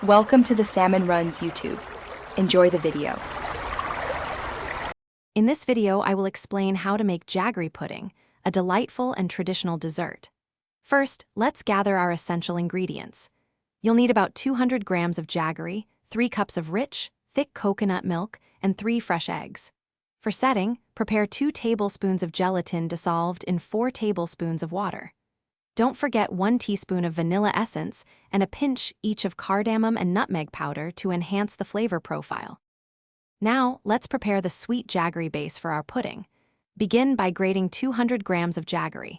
Welcome to the Salmon Runs YouTube. Enjoy the video. In this video, I will explain how to make jaggery pudding, a delightful and traditional dessert. First, let's gather our essential ingredients. You'll need about 200 grams of jaggery, 3 cups of rich, thick coconut milk, and 3 fresh eggs. For setting, prepare 2 tablespoons of gelatin dissolved in 4 tablespoons of water. Don't forget 1 teaspoon of vanilla essence and a pinch each of cardamom and nutmeg powder to enhance the flavor profile. Now, let's prepare the sweet jaggery base for our pudding. Begin by grating 200 grams of jaggery.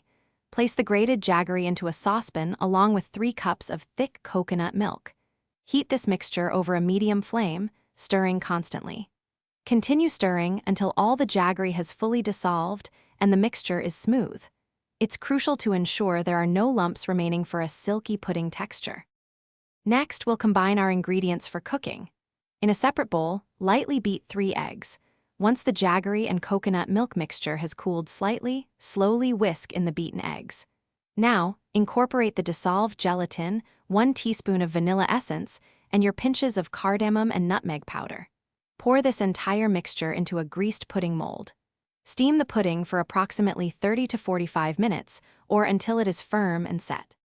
Place the grated jaggery into a saucepan along with 3 cups of thick coconut milk. Heat this mixture over a medium flame, stirring constantly. Continue stirring until all the jaggery has fully dissolved and the mixture is smooth. It's crucial to ensure there are no lumps remaining for a silky pudding texture. Next, we'll combine our ingredients for cooking. In a separate bowl, lightly beat 3 eggs. Once the jaggery and coconut milk mixture has cooled slightly, slowly whisk in the beaten eggs. Now, incorporate the dissolved gelatin, 1 teaspoon of vanilla essence, and your pinches of cardamom and nutmeg powder. Pour this entire mixture into a greased pudding mold. Steam the pudding for approximately 30 to 45 minutes, or until it is firm and set.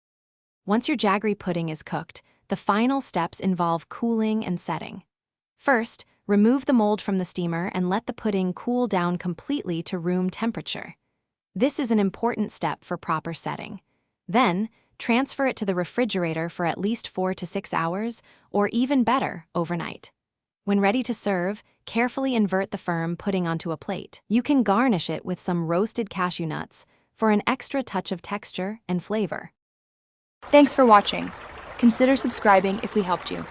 Once your jaggery pudding is cooked, the final steps involve cooling and setting. First, remove the mold from the steamer and let the pudding cool down completely to room temperature. This is an important step for proper setting. Then, transfer it to the refrigerator for at least 4 to 6 hours, or even better, overnight. When ready to serve, carefully invert the firm pudding onto a plate. You can garnish it with some roasted cashew nuts for an extra touch of texture and flavor. Thanks for watching. Consider subscribing if we helped you.